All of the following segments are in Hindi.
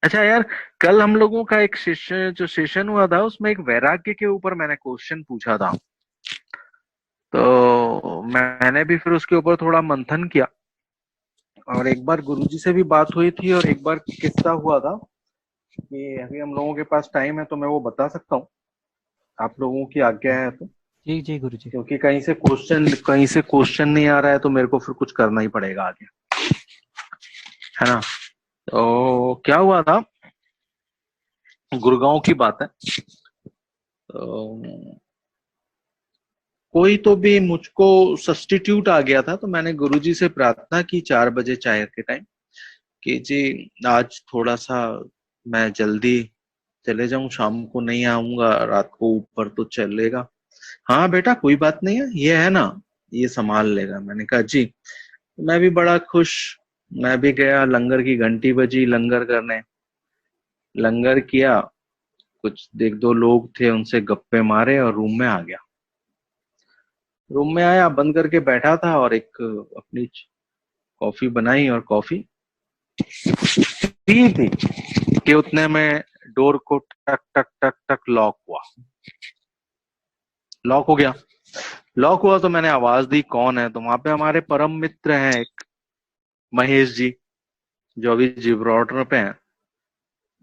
अच्छा यार, कल हम लोगों का एक सेशन हुआ था, उसमें एक वैराग्य के ऊपर मैंने क्वेश्चन पूछा था। तो मैंने भी फिर उसके ऊपर थोड़ा मंथन किया, और एक बार गुरुजी से भी बात हुई थी, और एक बार किस्सा हुआ था कि अभी हम लोगों के पास टाइम है तो मैं वो बता सकता हूँ, आप लोगों की आज्ञा है तो। जी जी गुरु जी। क्योंकि कहीं से क्वेश्चन नहीं आ रहा है, तो मेरे को फिर कुछ करना ही पड़ेगा आगे, है ना। तो क्या हुआ था, गुड़गांव की बात है। तो कोई तो भी मुझको सब्स्टिट्यूट आ गया था, तो मैंने गुरुजी से प्रार्थना की 4 बजे चाय के टाइम, कि जी आज थोड़ा सा मैं जल्दी चले जाऊं, शाम को नहीं आऊंगा, रात को ऊपर तो चलेगा। हाँ बेटा कोई बात नहीं है, ये है ना, ये संभाल लेगा। मैंने कहा जी। मैं भी बड़ा खुश, मैं भी गया, लंगर की घंटी बजी, लंगर करने, लंगर किया। कुछ एक दो लोग थे, उनसे गप्पे मारे और रूम में आ गया। रूम में आया, बंद करके बैठा था, और एक अपनी कॉफी बनाई और कॉफी पी थी, कि उतने में डोर को टक टक टक टक लॉक हुआ। लॉक हो गया। लॉक हुआ तो मैंने आवाज दी, कौन है? तो वहां पे हमारे परम मित्र हैं एक, महेश जी, जो अभी जिब्राल्टर पे हैं।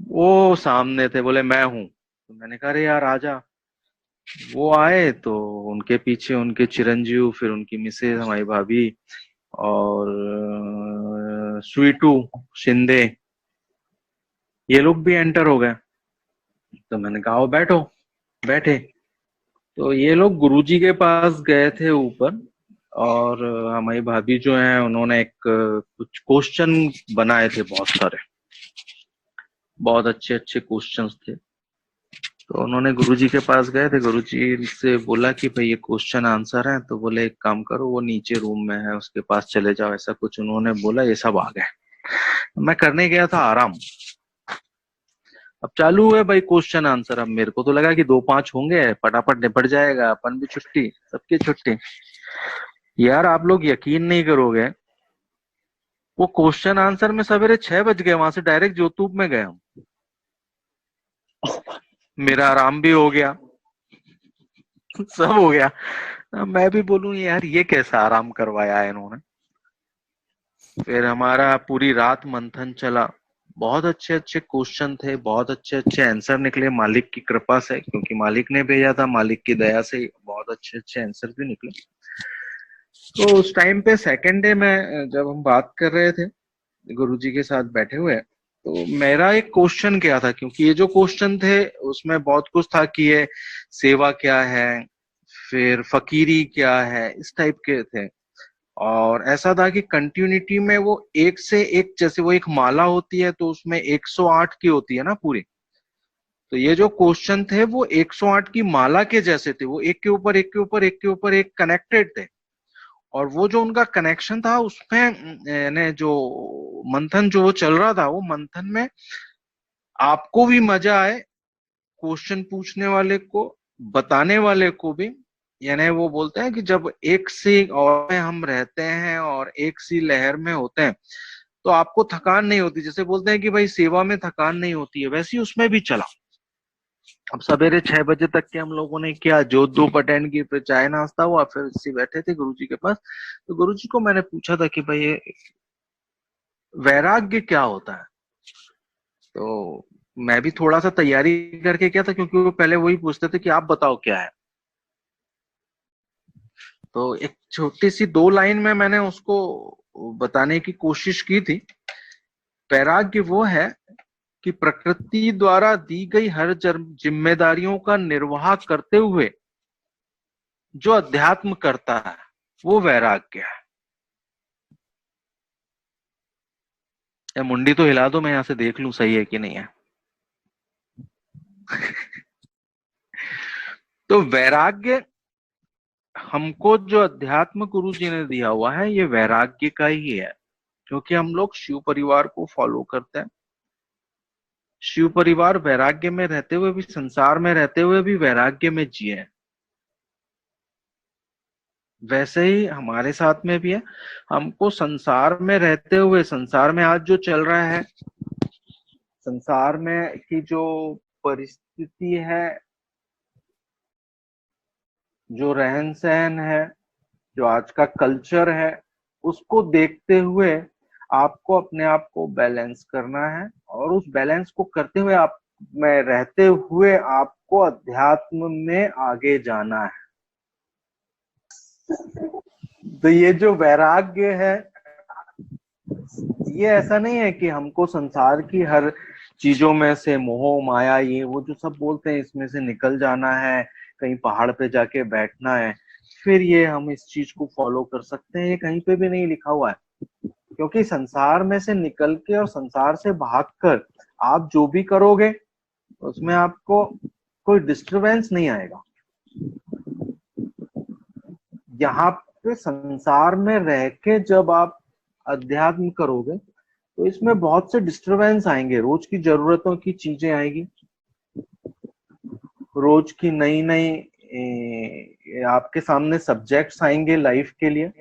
वो सामने थे, बोले मैं हूं। तो मैंने कहा अरे यार आजा। वो आए तो उनके पीछे उनके चिरंजीव, फिर उनकी मिसेज हमारी भाभी, और स्वीटू शिंदे, ये लोग भी एंटर हो गए। तो मैंने कहा आओ बैठो। बैठे। तो ये लोग गुरुजी के पास गए थे ऊपर, और हमारी भाभी जो है उन्होंने एक कुछ क्वेश्चन बनाए थे, बहुत सारे, बहुत अच्छे अच्छे क्वेश्चंस थे। तो उन्होंने गुरुजी के पास गए थे, गुरुजी से बोला कि भाई ये क्वेश्चन आंसर है, तो बोले एक काम करो, वो नीचे रूम में है उसके पास चले जाओ, ऐसा कुछ उन्होंने बोला। ये सब आ गए। मैं करने गया था आराम। अब चालू हुए भाई क्वेश्चन आंसर। अब मेरे को तो लगा कि दो पांच होंगे, फटाफट निपट जाएगा, अपन भी छुट्टी, सबकी छुट्टी। यार आप लोग यकीन नहीं करोगे, वो क्वेश्चन आंसर में सवेरे 6 बज गए, वहां से डायरेक्ट जोतूब में गए हम। मेरा आराम भी हो गया, सब हो गया। अब मैं भी बोलूं यार ये कैसा आराम करवाया है इन्होंने। फिर हमारा पूरी रात मंथन चला। बहुत अच्छे अच्छे क्वेश्चन थे, बहुत अच्छे अच्छे आंसर निकले, मालिक की कृपा से, क्योंकि मालिक ने भेजा था, मालिक की दया से बहुत अच्छे अच्छे आंसर भी निकले। तो उस टाइम पे सेकेंड डे में जब हम बात कर रहे थे गुरुजी के साथ बैठे हुए, तो मेरा एक क्वेश्चन क्या था, क्योंकि ये जो क्वेश्चन थे उसमें बहुत कुछ था कि ये सेवा क्या है, फिर फकीरी क्या है, इस टाइप के थे। और ऐसा था कि कंटिन्यूटी में वो एक से एक, जैसे वो एक माला होती है तो उसमें 108 की होती है ना पूरी। तो ये जो क्वेश्चन थे वो 108 की माला के जैसे थे, वो एक के ऊपर एक के ऊपर एक के ऊपर एक कनेक्टेड थे। और वो जो उनका कनेक्शन था उसमें यानी जो मंथन जो वो चल रहा था, वो मंथन में आपको भी मजा आए, क्वेश्चन पूछने वाले को, बताने वाले को भी। यानी वो बोलते हैं कि जब एक सी और में हम रहते हैं और एक सी लहर में होते हैं, तो आपको थकान नहीं होती। जैसे बोलते हैं कि भाई सेवा में थकान नहीं होती है, वैसे ही उसमें भी चला। अब सवेरे 6 बजे तक के हम लोगों ने किया, जोत धूप अटेंड की, फिर चाय नाश्ता हुआ, फिर इसी बैठे थे गुरुजी के पास। तो गुरुजी को मैंने पूछा था कि भाई ये वैराग्य क्या होता है। तो मैं भी थोड़ा सा तैयारी करके क्या था, क्योंकि वो पहले वही पूछते थे कि आप बताओ क्या है। तो एक छोटी सी 2 लाइन में मैंने उसको बताने की कोशिश की थी। वैराग्य वो है कि प्रकृति द्वारा दी गई हर जिम्मेदारियों का निर्वाह करते हुए जो अध्यात्म करता है, वो वैराग्य है। या मुंडी तो हिला दो, मैं यहां से देख लूं सही है कि नहीं है। तो वैराग्य हमको जो अध्यात्म गुरु जी ने दिया हुआ है, ये वैराग्य का ही है। क्योंकि हम लोग शिव परिवार को फॉलो करते हैं। शिव परिवार वैराग्य में रहते हुए भी, संसार में रहते हुए भी वैराग्य में जिए। वैसे ही हमारे साथ में भी है। हमको संसार में रहते हुए, संसार में आज जो चल रहा है, संसार में की जो परिस्थिति है, जो रहन सहन है, जो आज का कल्चर है, उसको देखते हुए आपको अपने आप को बैलेंस करना है, और उस बैलेंस को करते हुए आप में रहते हुए आपको अध्यात्म में आगे जाना है। तो ये जो वैराग्य है, ये ऐसा नहीं है कि हमको संसार की हर चीजों में से मोह माया ये वो जो सब बोलते हैं इसमें से निकल जाना है, कहीं पहाड़ पे जाके बैठना है, फिर ये हम इस चीज को फॉलो कर सकते हैं। ये कहीं पे भी नहीं लिखा हुआ है, क्योंकि संसार में से निकल के और संसार से भागकर आप जो भी करोगे उसमें आपको कोई डिस्टरबेंस नहीं आएगा। यहाँ पे संसार में रह के जब आप अध्यात्म करोगे तो इसमें बहुत से डिस्टरबेंस आएंगे, रोज की जरूरतों की चीजें आएगी, रोज की नई नई आपके सामने सब्जेक्ट्स आएंगे लाइफ के लिए,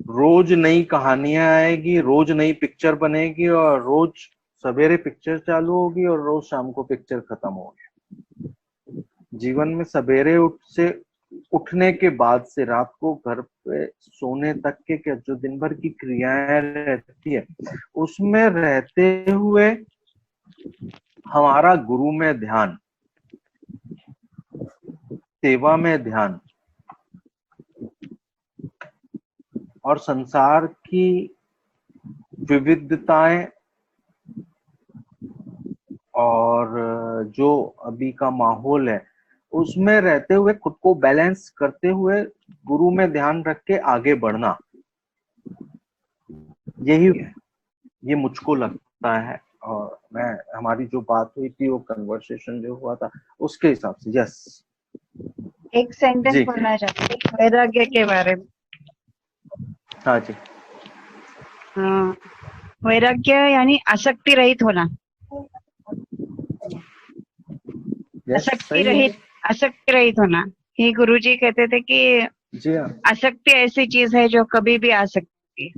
रोज नई कहानियां आएगी, रोज नई पिक्चर बनेगी, और रोज सवेरे पिक्चर चालू होगी और रोज शाम को पिक्चर खत्म होगी। जीवन में सवेरे उठने के बाद से रात को घर पे सोने तक के जो दिन भर की क्रियाएं रहती है, उसमें रहते हुए हमारा गुरु में ध्यान, सेवा में ध्यान, और संसार की विविधताएं और जो अभी का माहौल है उसमें रहते हुए खुद को बैलेंस करते हुए गुरु में ध्यान रख के आगे बढ़ना, यही है, ये मुझको लगता है। और मैं हमारी जो बात हुई थी, वो कन्वर्सेशन जो हुआ था उसके हिसाब से। यस, एक सेंटेंस बोलना चाहती हूँ वैराग्य के बारे में। हाँ जी। वैराग्य यानी आसक्ति रहित होना। आसक्ति रहित होना। ये गुरुजी कहते थे कि जी हाँ, आसक्ति ऐसी चीज है जो कभी भी आ सकती है।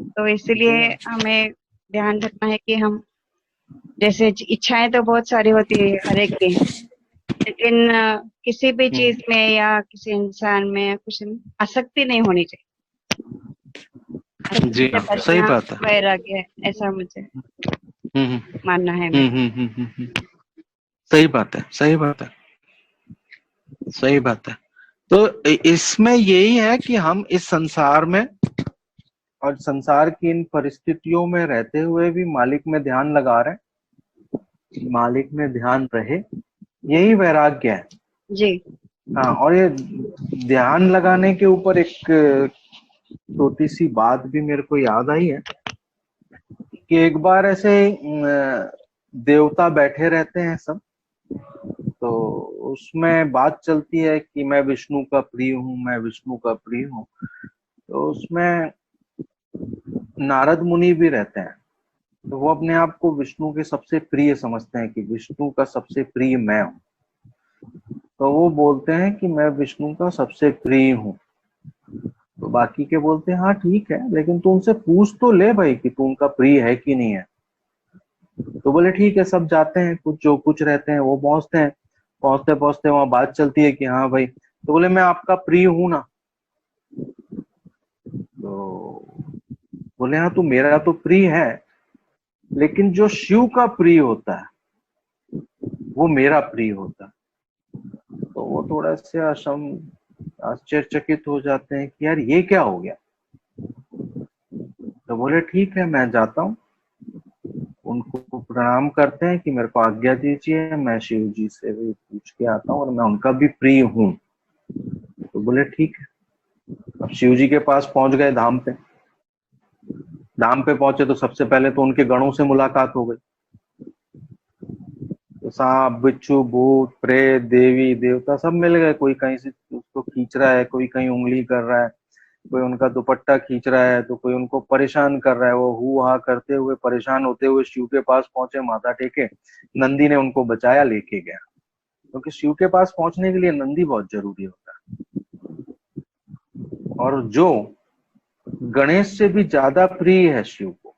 तो इसलिए हमें ध्यान रखना है कि हम, जैसे इच्छाएं तो बहुत सारी होती है हर एक की, लेकिन किसी भी चीज में या किसी इंसान में कुछ आसक्ति नहीं होनी चाहिए। जी हाँ, सही बात है। वैराग्य, ऐसा मुझे मानना है। सही बात है, सही बात है, सही बात है। तो इसमें यही है कि हम इस संसार में और संसार की इन परिस्थितियों में रहते हुए भी मालिक में ध्यान लगा रहे हैं, मालिक में ध्यान रहे, यही वैराग्य है जी। हाँ। और ये ध्यान लगाने के ऊपर एक छोटी सी बात भी मेरे को याद आई है कि एक बार ऐसे देवता बैठे रहते हैं सब, तो उसमें बात चलती है कि मैं विष्णु का प्रिय हूँ, मैं विष्णु का प्रिय हूँ। तो उसमें नारद मुनि भी रहते हैं, तो वो अपने आप को विष्णु के सबसे प्रिय समझते हैं कि विष्णु का सबसे प्रिय मैं हूँ। तो वो बोलते हैं कि मैं विष्णु का सबसे प्रिय हूँ। तो बाकी के बोलते हैं हाँ ठीक है, लेकिन तू उनसे पूछ तो ले भाई कि तू उनका प्रिय है कि नहीं है। तो बोले ठीक है, सब जाते हैं, कुछ जो कुछ रहते हैं वो पहुंचते हैं। पहुंचते पहुंचते वहां बात चलती है कि हाँ भाई, तो बोले मैं आपका प्रिय हूं ना। तो बोले हाँ, तू मेरा तो प्रिय है, लेकिन जो शिव का प्रिय होता है वो मेरा प्रिय होता है। तो वो थोड़ा से आश्चर्यचकित हो जाते हैं कि यार ये क्या हो गया। तो बोले ठीक है, मैं जाता हूँ, उनको प्रणाम करते हैं कि मेरे को आज्ञा दीजिए, मैं शिव जी से भी पूछ के आता हूँ और मैं उनका भी प्रिय हूँ। तो बोले ठीक है। अब शिव जी के पास पहुंच गए, धाम पे पहुंचे तो सबसे पहले तो उनके गणों से मुलाकात हो गई। तो सांप बिच्छू भूत प्रेत देवी देवता सब मिल गए, कोई कहीं से उसको खींच रहा है, कोई कहीं उंगली कर रहा है, कोई उनका दुपट्टा खींच रहा है, तो कोई उनको परेशान कर रहा है। वो हु हा करते हुए परेशान होते हुए शिव के पास पहुंचे, माथा टेके। नंदी ने उनको बचाया, लेके गया, क्योंकि शिव के पास पहुंचने के लिए नंदी बहुत जरूरी होता है। और जो गणेश से भी ज्यादा प्रिय है शिव को,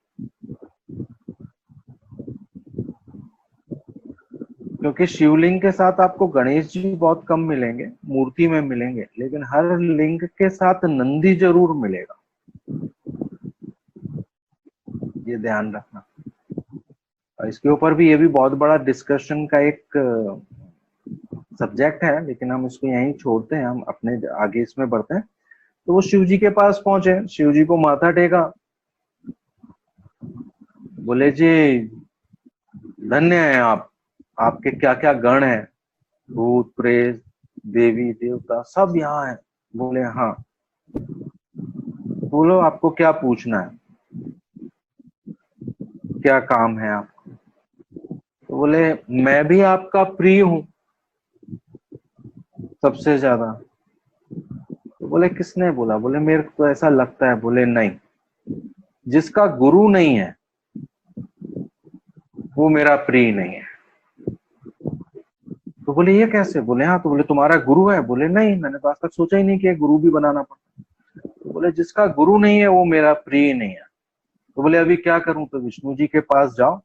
क्योंकि शिवलिंग के साथ आपको गणेश जी बहुत कम मिलेंगे, मूर्ति में मिलेंगे, लेकिन हर लिंग के साथ नंदी जरूर मिलेगा, ये ध्यान रखना। और इसके ऊपर भी, ये भी बहुत बड़ा डिस्कशन का एक सब्जेक्ट है, लेकिन हम इसको यहीं छोड़ते हैं, हम अपने आगे इसमें बढ़ते हैं। तो वो शिव जी के पास पहुंचे, शिव जी को माथा टेका, बोले जी धन्य है आप, आपके क्या क्या गण हैं, भूत प्रेत देवी देवता सब यहाँ है। बोले हाँ, बोलो आपको क्या पूछना है, क्या काम है आपको। तो बोले मैं भी आपका प्रिय हूँ सबसे ज्यादा। तो बोले किसने बोला, बोले मेरे को तो ऐसा लगता है। बोले नहीं, जिसका गुरु नहीं है वो मेरा प्रिय नहीं है। तो बोले ये कैसे, बोले हाँ। तो बोले तुम्हारा गुरु है, बोले नहीं, मैंने तो आज तक सोचा ही नहीं कि गुरु भी बनाना पड़ता। तो बोले जिसका गुरु नहीं है वो मेरा प्रिय नहीं है। तो बोले अभी क्या करूं, तो विष्णु जी के पास जाओ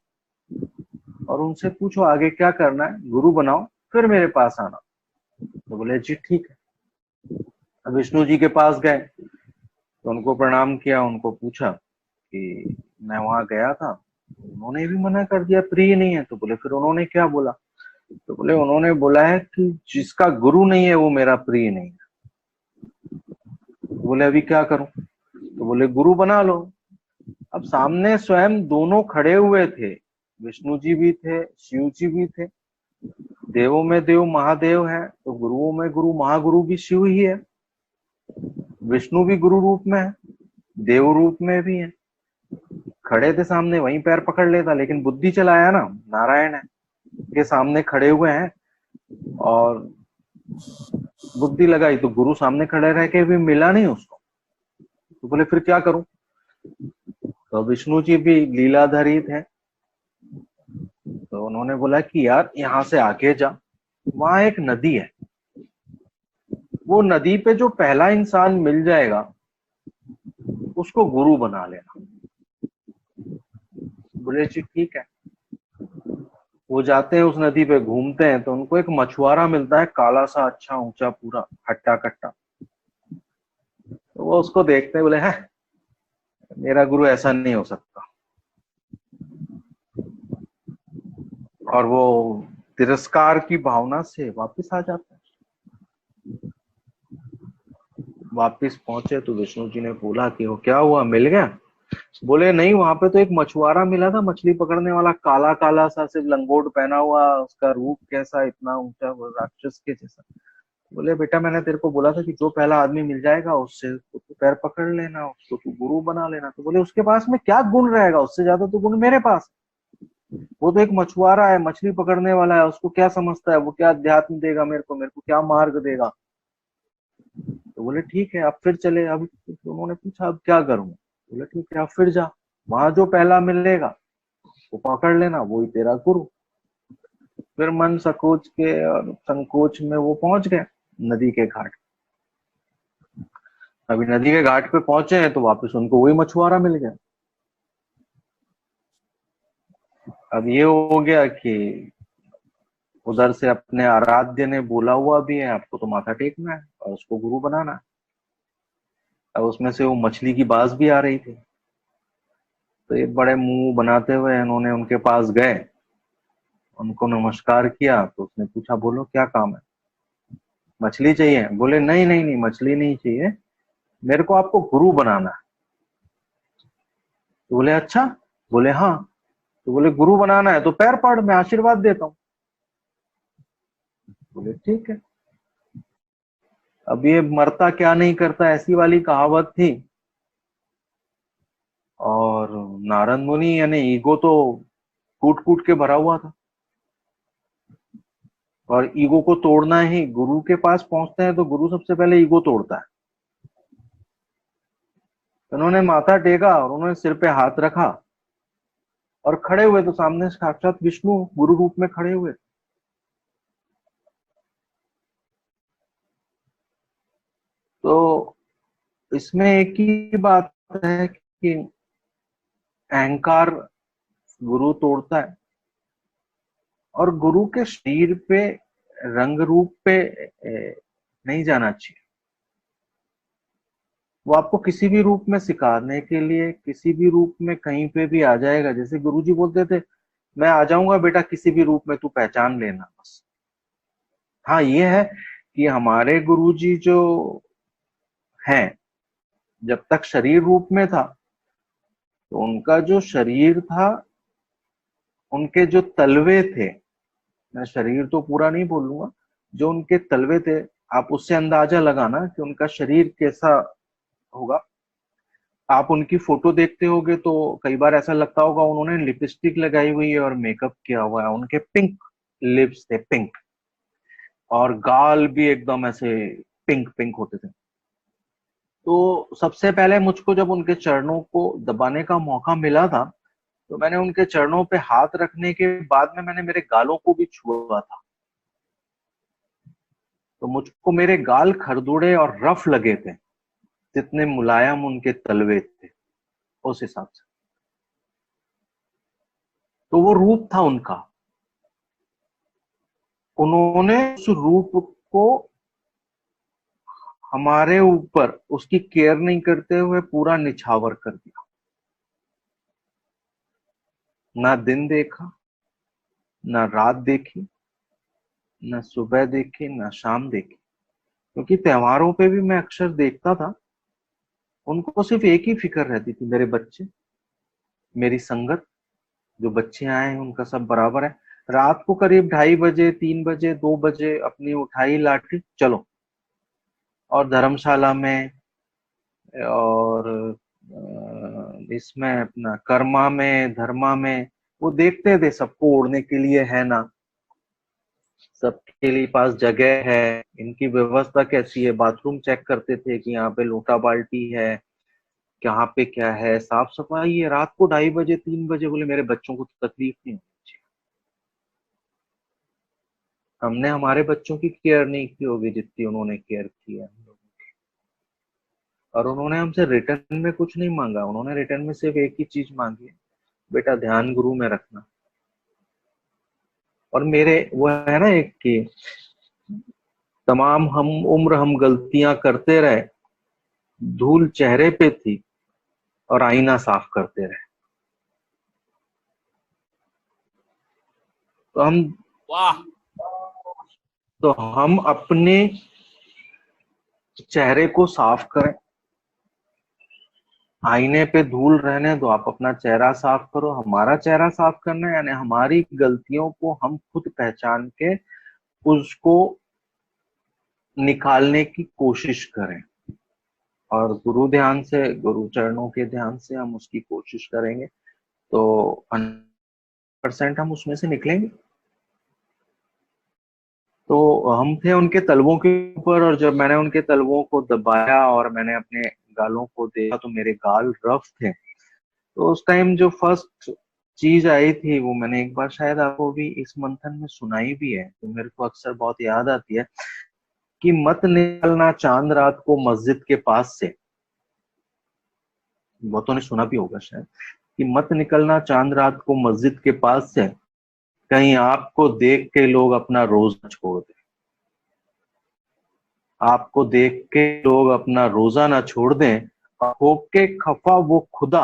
और उनसे पूछो आगे क्या करना है, गुरु बनाओ फिर मेरे पास आना। तो बोले जी ठीक है। अब विष्णु जी के पास गए, तो उनको प्रणाम किया, उनको पूछा कि मैं वहां गया था, उन्होंने भी मना कर दिया, प्रिय नहीं है। तो बोले फिर उन्होंने क्या बोला, तो बोले उन्होंने बोला है कि जिसका गुरु नहीं है वो मेरा प्रिय नहीं है। तो बोले अभी क्या करूं, तो बोले गुरु बना लो। अब सामने स्वयं दोनों खड़े हुए थे, विष्णु जी भी थे, शिव जी भी थे। देवों में देव महादेव है, तो गुरुओं में गुरु महागुरु भी शिव ही है। विष्णु भी गुरु रूप में है, देव रूप में भी है। खड़े थे सामने, वहीं पैर पकड़ लेता, लेकिन बुद्धि चलाया ना, नारायण है के सामने खड़े हुए हैं और बुद्धि लगाई, तो गुरु सामने खड़े रह के भी मिला नहीं उसको। तो बोले फिर क्या करूं। तो विष्णु जी भी लीलाधारी थे, तो उन्होंने बोला कि यार यहाँ से आगे जा, वहां एक नदी है, वो नदी पे जो पहला इंसान मिल जाएगा उसको गुरु बना लेना। बोले जी ठीक है। वो जाते हैं उस नदी पे, घूमते हैं, तो उनको एक मछुआरा मिलता है, काला सा, अच्छा ऊंचा, पूरा हट्टा कट्टा। तो वो उसको देखते हैं, बोले है मेरा गुरु ऐसा नहीं हो सकता। और वो तिरस्कार की भावना से वापस आ जाता है। वापस पहुंचे तो विष्णु जी ने बोला कि वो क्या हुआ, मिल गया। बोले नहीं, वहां पे तो एक मछुआरा मिला था, मछली पकड़ने वाला, काला काला सा, सिर्फ लंगोट पहना हुआ, उसका रूप कैसा, इतना ऊंचा, वो राक्षस के जैसा। बोले बेटा मैंने तेरे को बोला था कि जो पहला आदमी मिल जाएगा उससे तो तू पैर पकड़ लेना, उसको तू गुरु बना लेना। तो बोले उसके पास में क्या गुण रहेगा, उससे ज्यादा तो गुण मेरे पास। वो तो एक मछुआरा है, मछली पकड़ने वाला है, उसको क्या समझता है, वो क्या अध्यात्म देगा मेरे को क्या मार्ग देगा। तो बोले ठीक है, अब फिर चले। अब उन्होंने पूछा अब क्या करूं, बोले ठीक है अब फिर जा, वहां जो पहला मिलेगा वो पकड़ लेना, वही तेरा गुरु। फिर मन सकोच के और संकोच में वो पहुंच गए नदी के घाट। अभी नदी के घाट पे पहुंचे हैं तो वापस उनको वही मछुआरा मिल गया। अब ये हो गया कि उधर से अपने आराध्य ने बोला हुआ भी है आपको तो माथा टेकना है और उसको गुरु बनाना है। अब उसमें से वो मछली की बाज भी आ रही थी, तो ये बड़े मुंह बनाते हुए इन्होंने उनके पास गए, उनको नमस्कार किया। तो उसने पूछा बोलो क्या काम है, मछली चाहिए। बोले नहीं नहीं नहीं, मछली नहीं चाहिए, मेरे को आपको गुरु बनाना है। तो बोले अच्छा, बोले हाँ। तो बोले गुरु बनाना है तो पैर पड़, मैं आशीर्वाद देता हूँ। बोले ठीक है। अब ये मरता क्या नहीं करता, ऐसी वाली कहावत थी। और नारद मुनि यानी ईगो तो कूट कूट के भरा हुआ था, और ईगो को तोड़ना ही, गुरु के पास पहुंचते हैं तो गुरु सबसे पहले ईगो तोड़ता है। तो उन्होंने माथा टेका और उन्होंने सिर पे हाथ रखा और खड़े हुए, तो सामने साक्षात विष्णु गुरु रूप में खड़े हुए। तो इसमें एक ही बात है कि अहंकार गुरु तोड़ता है, और गुरु के शरीर पे, रंग रूप पे नहीं जाना चाहिए। वो आपको किसी भी रूप में सिखाने के लिए, किसी भी रूप में कहीं पे भी आ जाएगा। जैसे गुरुजी बोलते थे, मैं आ जाऊंगा बेटा किसी भी रूप में, तू पहचान लेना बस। हाँ ये है कि हमारे गुरुजी जो हैं, जब तक शरीर रूप में था तो उनका जो शरीर था, उनके जो तलवे थे, मैं शरीर तो पूरा नहीं बोलूंगा, जो उनके तलवे थे, आप उससे अंदाजा लगाना कि उनका शरीर कैसा होगा। आप उनकी फोटो देखते होगे तो कई बार ऐसा लगता होगा उन्होंने लिपस्टिक लगाई हुई है और मेकअप किया हुआ है। उनके पिंक लिप्स थे, पिंक, और गाल भी एकदम ऐसे पिंक पिंक होते थे। तो सबसे पहले मुझको जब उनके चरणों को दबाने का मौका मिला था, तो मैंने उनके चरणों पे हाथ रखने के बाद में मैंने मेरे गालों को भी छुआ था। तो मुझको मेरे गाल खरदुड़े और रफ लगे थे, जितने मुलायम उनके तलवे थे उस हिसाब से। तो वो रूप था उनका। उन्होंने उस रूप को हमारे ऊपर उसकी केयर नहीं करते हुए पूरा निछावर कर दिया। ना दिन देखा, ना रात देखी, ना सुबह देखी, ना शाम देखी। क्योंकि त्योहारों पे भी मैं अक्सर देखता था, उनको सिर्फ एक ही फिक्र रहती थी, मेरे बच्चे, मेरी संगत, जो बच्चे आए हैं उनका सब बराबर है। रात को करीब 2:30 बजे, 3 बजे, 2 बजे अपनी उठाई लाठी चलो, और धर्मशाला में और इसमें अपना कर्मा में, धर्मा में, वो देखते थे सबको ओढ़ने के लिए है ना, सबके लिए पास जगह है, इनकी व्यवस्था कैसी है, बाथरूम चेक करते थे कि यहाँ पे लोटा बाल्टी है, कहाँ पे क्या है, साफ सफाई है। रात को 2:30 बजे, 3 बजे बोले मेरे बच्चों को तो तकलीफ नहीं होनी चाहिए। हमने हमारे बच्चों की केयर नहीं की होगी जितनी उन्होंने केयर की है हम लोगों की। और उन्होंने हमसे रिटर्न में कुछ नहीं मांगा, उन्होंने रिटर्न में सिर्फ एक ही चीज मांगी है, बेटा ध्यान गुरु में रखना। और मेरे वो है ना एक कि तमाम हम उम्र हम गलतियां करते रहे, धूल चेहरे पे थी और आईना साफ करते रहे। तो हम वाह। तो हम अपने चेहरे को साफ करें, आईने पे धूल रहने दो, आप अपना चेहरा साफ करो। हमारा चेहरा साफ करना है, यानी हमारी गलतियों को हम खुद पहचान के उसको निकालने की कोशिश करें। और गुरु ध्यान से, गुरु चरणों के ध्यान से हम उसकी कोशिश करेंगे तो 100% हम उसमें से निकलेंगे। तो हम थे उनके तलवों के ऊपर, और जब मैंने उनके तलवों को दबाया और मैंने अपने गालों को देखा तो मेरे गाल रफ थे। तो उस टाइम जो फर्स्ट चीज आई थी, वो मैंने एक बार शायद आपको भी इस मंथन में सुनाई भी है, तो मेरे को अक्सर बहुत याद आती है कि मत निकलना चांद रात को मस्जिद के पास से। बहुतों ने सुना भी होगा शायद, कि मत निकलना चांद रात को मस्जिद के पास से, कहीं आपको देख के लोग अपना रोजा छोड़ दें। आपको देख के लोग अपना रोजा ना छोड़ दें, और होके खफा वो खुदा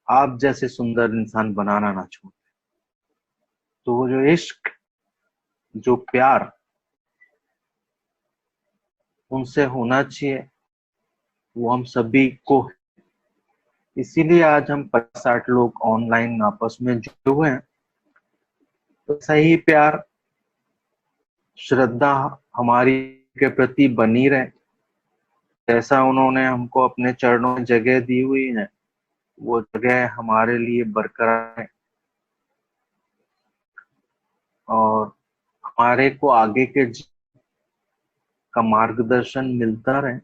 आप जैसे सुंदर इंसान बनाना ना छोड़ दें। तो वो जो इश्क, जो प्यार उनसे होना चाहिए, वो हम सभी को। इसीलिए आज हम 50-60 लोग ऑनलाइन आपस में जुड़े हुए हैं। तो सही प्यार, श्रद्धा हमारी के प्रति बनी रहे। जैसा उन्होंने हमको अपने चरणों में जगह दी हुई है, वो जगह हमारे लिए बरकरार है, और हमारे को आगे के का मार्गदर्शन मिलता रहे।